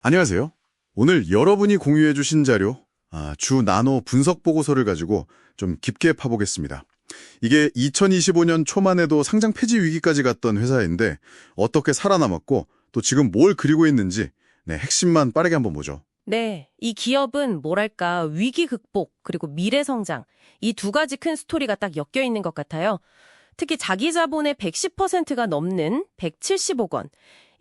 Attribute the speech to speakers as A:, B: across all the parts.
A: 안녕하세요. 오늘 여러분이 공유해 주신 자료, 주 나노 분석 보고서를 가지고 좀 깊게 파보겠습니다. 이게 2025년 초만 해도 상장 폐지 위기까지 갔던 회사인데 어떻게 살아남았고 또 지금 뭘 그리고 있는지 핵심만 빠르게 한번 보죠.
B: 네, 이 기업은 뭐랄까 위기 극복 그리고 미래 성장 이 두 가지 큰 스토리가 딱 엮여 있는 것 같아요. 특히 자기 자본의 110%가 넘는 170억 원.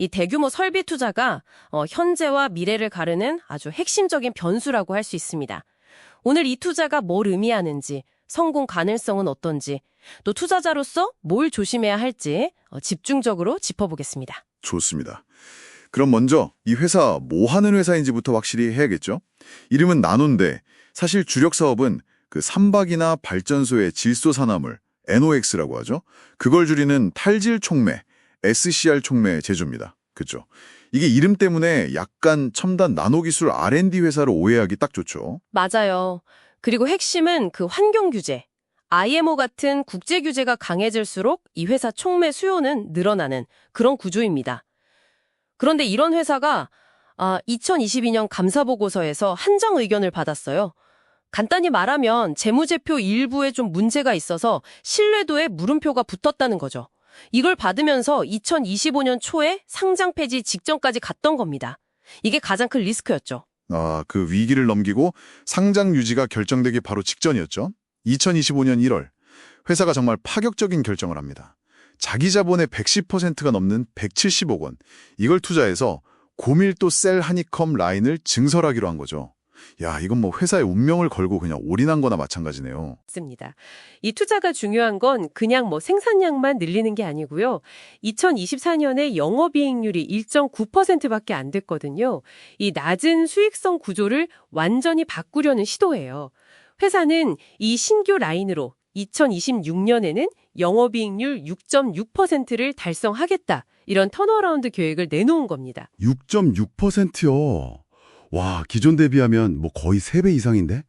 B: 이 대규모 설비 투자가 현재와 미래를 가르는 아주 핵심적인 변수라고 할 수 있습니다. 오늘 이 투자가 뭘 의미하는지, 성공 가능성은 어떤지, 또 투자자로서 뭘 조심해야 할지 집중적으로 짚어보겠습니다.
A: 좋습니다. 그럼 먼저 이 회사 뭐 하는 회사인지부터 확실히 해야겠죠? 이름은 나노인데 사실 주력 사업은 그 선박이나 발전소의 질소 산화물, NOx라고 하죠. 그걸 줄이는 탈질 촉매, SCR 촉매 제조입니다. 그렇죠? 이게 이름 때문에 약간 첨단 나노기술 R&D 회사로 오해하기 딱 좋죠.
B: 맞아요. 그리고 핵심은 그 환경 규제. IMO 같은 국제 규제가 강해질수록 이 회사 촉매 수요는 늘어나는 그런 구조입니다. 그런데 이런 회사가 2022년 감사보고서에서 한정 의견을 받았어요. 간단히 말하면 재무제표 일부에 좀 문제가 있어서 신뢰도에 물음표가 붙었다는 거죠. 이걸 받으면서 2025년 초에 상장 폐지 직전까지 갔던 겁니다. 이게 가장 큰 리스크였죠.
A: 그 위기를 넘기고 상장 유지가 결정되기 바로 직전이었죠. 2025년 1월, 회사가 정말 파격적인 결정을 합니다. 자기 자본의 110%가 넘는 170억 원, 이걸 투자해서 고밀도 셀 하니컴 라인을 증설하기로 한 거죠. 야, 이건 뭐 회사의 운명을 걸고 그냥 올인한 거나 마찬가지네요.
B: 맞습니다. 이 투자가 중요한 건 그냥 뭐 생산량만 늘리는 게 아니고요. 2024년에 영업이익률이 1.9%밖에 안 됐거든요. 이 낮은 수익성 구조를 완전히 바꾸려는 시도예요. 회사는 이 신규 라인으로 2026년에는 영업이익률 6.6%를 달성하겠다. 이런 턴어라운드 계획을 내놓은 겁니다.
A: 6.6%요. 와, 기존 대비하면 뭐 거의 3배 이상인데?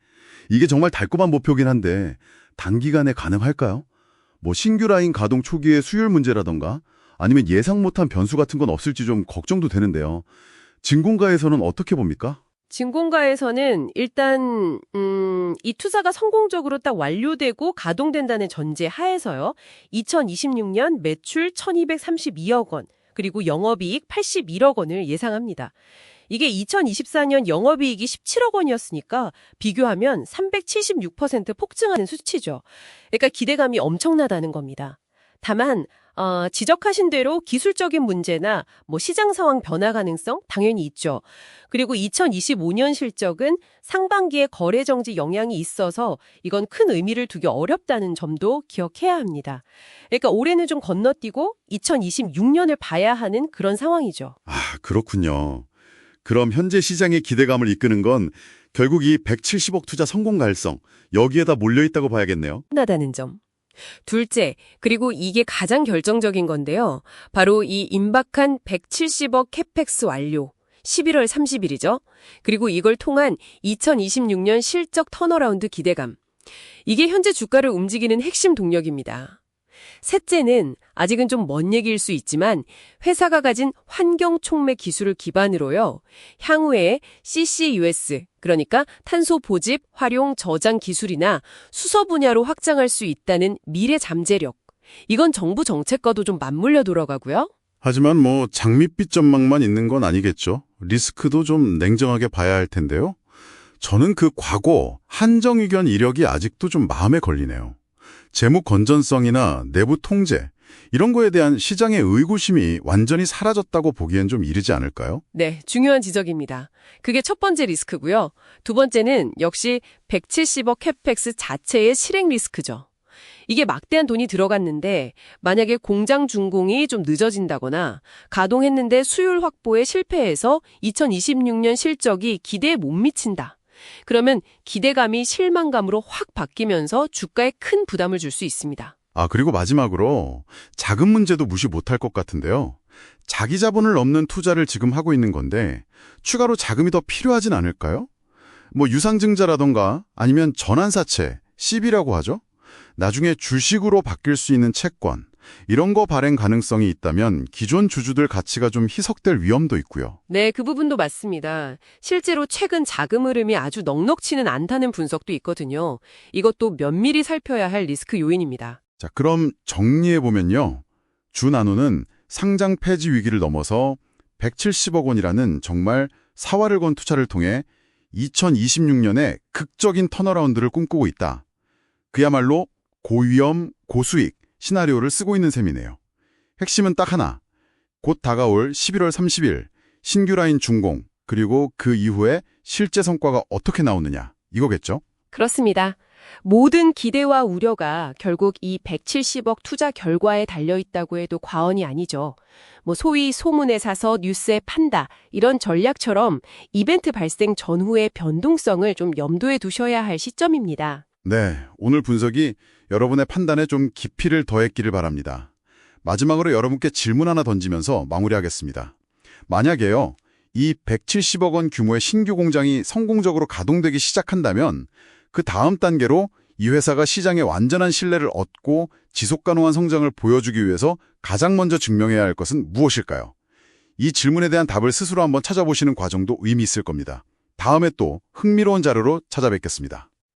A: 이게 정말 달콤한 목표긴 한데 단기간에 가능할까요? 뭐 신규 라인 가동 초기의 수율 문제라던가 아니면 예상 못한 변수 같은 건 없을지 좀 걱정도 되는데요. 진공가에서는 어떻게 봅니까?
B: 진공가에서는 일단 이 투자가 성공적으로 딱 완료되고 가동된다는 전제 하에서요. 2026년 매출 1,232억 원, 그리고 영업이익 81억 원을 예상합니다. 이게 2024년 영업이익이 17억 원이었으니까 비교하면 376% 폭증하는 수치죠. 그러니까 기대감이 엄청나다는 겁니다. 다만 지적하신 대로 기술적인 문제나 뭐 시장 상황 변화 가능성 당연히 있죠. 그리고 2025년 실적은 상반기에 거래 정지 영향이 있어서 이건 큰 의미를 두기 어렵다는 점도 기억해야 합니다. 그러니까 올해는 좀 건너뛰고 2026년을 봐야 하는 그런 상황이죠.
A: 그렇군요. 그럼 현재 시장의 기대감을 이끄는 건 결국 이 170억 투자 성공 가능성, 여기에다 몰려있다고 봐야겠네요.
B: 나다는 점. 둘째, 그리고 이게 가장 결정적인 건데요. 바로 이 임박한 170억 캐펙스 완료. 11월 30일이죠. 그리고 이걸 통한 2026년 실적 턴어라운드 기대감. 이게 현재 주가를 움직이는 핵심 동력입니다. 셋째는 아직은 좀 먼 얘기일 수 있지만 회사가 가진 환경 촉매 기술을 기반으로요. 향후에 CCUS, 그러니까 탄소 보집, 활용, 저장 기술이나 수소 분야로 확장할 수 있다는 미래 잠재력. 이건 정부 정책과도 좀 맞물려 돌아가고요.
A: 하지만 뭐 장밋빛 전망만 있는 건 아니겠죠. 리스크도 좀 냉정하게 봐야 할 텐데요. 저는 그 과거 한정 의견 이력이 아직도 좀 마음에 걸리네요. 재무 건전성이나 내부 통제, 이런 거에 대한 시장의 의구심이 완전히 사라졌다고 보기엔 좀 이르지 않을까요?
B: 네, 중요한 지적입니다. 그게 첫 번째 리스크고요. 두 번째는 역시 170억 캐펙스 자체의 실행 리스크죠. 이게 막대한 돈이 들어갔는데 만약에 공장 준공이 좀 늦어진다거나 가동했는데 수율 확보에 실패해서 2026년 실적이 기대에 못 미친다. 그러면 기대감이 실망감으로 확 바뀌면서 주가에 큰 부담을 줄 수 있습니다.
A: 그리고 마지막으로 자금 문제도 무시 못할 것 같은데요. 자기 자본을 넘는 투자를 지금 하고 있는 건데 추가로 자금이 더 필요하진 않을까요? 뭐 유상증자라던가 아니면 전환사채, CB라고 하죠. 나중에 주식으로 바뀔 수 있는 채권,
C: 이런 거 발행 가능성이 있다면 기존 주주들 가치가 좀 희석될 위험도 있고요.
B: 네, 그 부분도 맞습니다. 실제로 최근 자금 흐름이 아주 넉넉치는 않다는 분석도 있거든요. 이것도 면밀히 살펴야 할 리스크 요인입니다.
C: 자, 그럼 정리해보면요. 주나노는 상장 폐지 위기를 넘어서 170억 원이라는 정말 사활을 건 투자를 통해 2026년에 극적인 턴어라운드를 꿈꾸고 있다. 그야말로 고위험, 고수익 시나리오를 쓰고 있는 셈이네요. 핵심은 딱 하나. 곧 다가올 11월 30일 신규 라인 준공, 그리고 그 이후에 실제 성과가 어떻게 나오느냐, 이거겠죠?
B: 그렇습니다. 모든 기대와 우려가 결국 이 170억 투자 결과에 달려있다고 해도 과언이 아니죠. 소위 소문에 사서 뉴스에 판다, 이런 전략처럼 이벤트 발생 전후의 변동성을 좀 염두에 두셔야 할 시점입니다.
C: 네, 오늘 분석이 여러분의 판단에 좀 깊이를 더했기를 바랍니다. 마지막으로 여러분께 질문 하나 던지면서 마무리하겠습니다. 만약에요, 이 170억 원 규모의 신규 공장이 성공적으로 가동되기 시작한다면 그 다음 단계로 이 회사가 시장에 완전한 신뢰를 얻고 지속가능한 성장을 보여주기 위해서 가장 먼저 증명해야 할 것은 무엇일까요? 이 질문에 대한 답을 스스로 한번 찾아보시는 과정도 의미 있을 겁니다. 다음에 또 흥미로운 자료로 찾아뵙겠습니다.